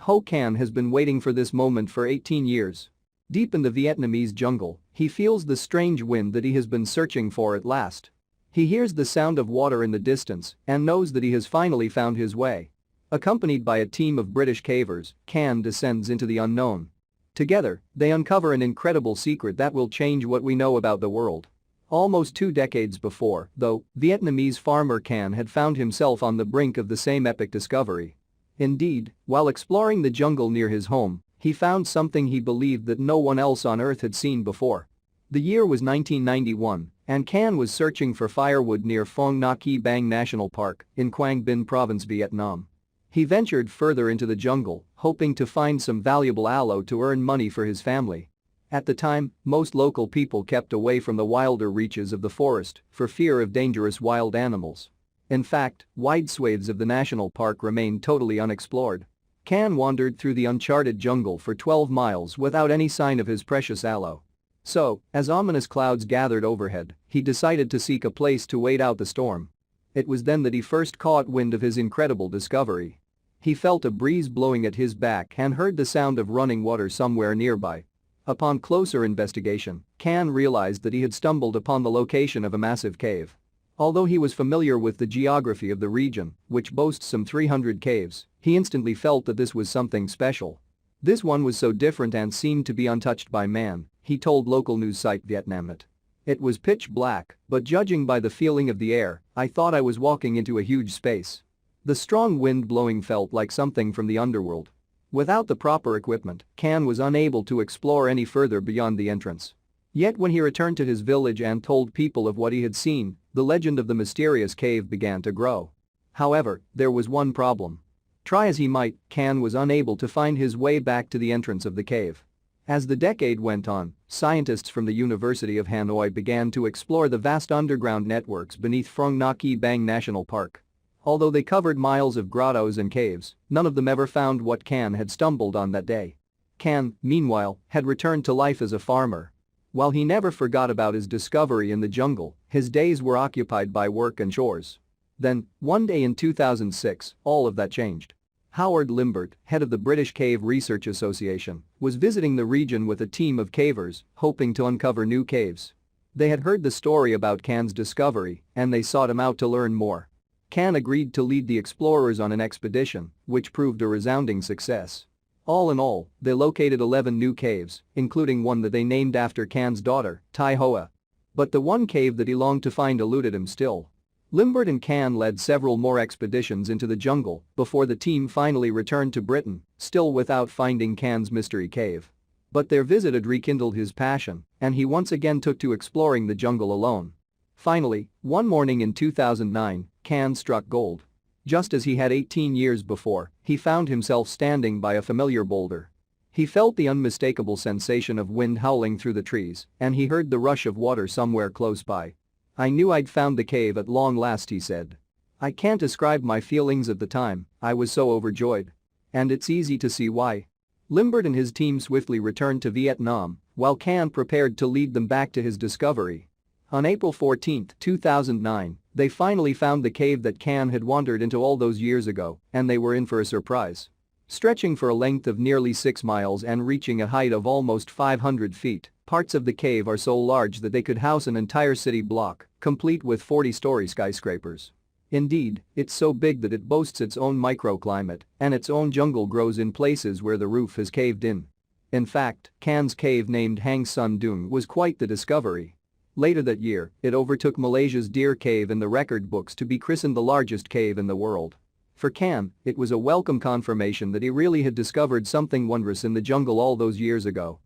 Ho Can has been waiting for this moment for 18 years. Deep in the Vietnamese jungle, he feels the strange wind that he has been searching for at last. He hears the sound of water in the distance and knows that he has finally found his way. Accompanied by a team of British cavers, Can descends into the unknown. Together, they uncover an incredible secret that will change what we know about the world. Almost 2 decades before, though, Vietnamese farmer Can had found himself on the brink of the same epic discovery. Indeed, while exploring the jungle near his home, he found something he believed that no one else on Earth had seen before. The year was 1991, and Can was searching for firewood near Phong Nha Bang National Park in Quang Binh Province, Vietnam. He ventured further into the jungle, hoping to find some valuable aloe to earn money for his family. At the time, most local people kept away from the wilder reaches of the forest for fear of dangerous wild animals. In fact, wide swathes of the national park remained totally unexplored. Can wandered through the uncharted jungle for 12 miles without any sign of his precious aloe. So, as ominous clouds gathered overhead, he decided to seek a place to wait out the storm. It was then that he first caught wind of his incredible discovery. He felt a breeze blowing at his back and heard the sound of running water somewhere nearby. Upon closer investigation, Can realized that he had stumbled upon the location of a massive cave. Although he was familiar with the geography of the region, which boasts some 300 caves, he instantly felt that this was something special. This one was so different and seemed to be untouched by man, he told local news site Vietnamnet. It was pitch black, but judging by the feeling of the air, I thought I was walking into a huge space. The strong wind blowing felt like something from the underworld. Without the proper equipment, Can was unable to explore any further beyond the entrance. Yet when he returned to his village and told people of what he had seen, the legend of the mysterious cave began to grow. However, there was one problem. Try as he might, Can was unable to find his way back to the entrance of the cave. As the decade went on, scientists from the University of Hanoi began to explore the vast underground networks beneath Phong Nha Bang National Park. Although they covered miles of grottos and caves, none of them ever found what Can had stumbled on that day. Can, meanwhile, had returned to life as a farmer. While he never forgot about his discovery in the jungle, his days were occupied by work and chores. Then, one day in 2006, all of that changed. Howard Limbert, head of the British Cave Research Association, was visiting the region with a team of cavers, hoping to uncover new caves. They had heard the story about Can's discovery, and they sought him out to learn more. Can agreed to lead the explorers on an expedition, which proved a resounding success. All in all, they located 11 new caves, including one that they named after Can's daughter, Tai Hoa. But the one cave that he longed to find eluded him still. Limbert and Can led several more expeditions into the jungle before the team finally returned to Britain, still without finding Can's mystery cave. But their visit had rekindled his passion, and he once again took to exploring the jungle alone. Finally, one morning in 2009, Can struck gold. Just as he had 18 years before, he found himself standing by a familiar boulder. He felt the unmistakable sensation of wind howling through the trees, and he heard the rush of water somewhere close by. "I knew I'd found the cave at long last," he said. "I can't describe my feelings at the time, I was so overjoyed. And it's easy to see why." Limbert and his team swiftly returned to Vietnam, while Can prepared to lead them back to his discovery. On April 14, 2009, they finally found the cave that Can had wandered into all those years ago, and they were in for a surprise. Stretching for a length of nearly 6 miles and reaching a height of almost 500 feet, parts of the cave are so large that they could house an entire city block, complete with 40-story skyscrapers. Indeed, it's so big that it boasts its own microclimate, and its own jungle grows in places where the roof has caved in. In fact, Can's cave named Hang Son Doong was quite the discovery. Later that year, it overtook Malaysia's Deer Cave in the record books to be christened the largest cave in the world. For Can, it was a welcome confirmation that he really had discovered something wondrous in the jungle all those years ago.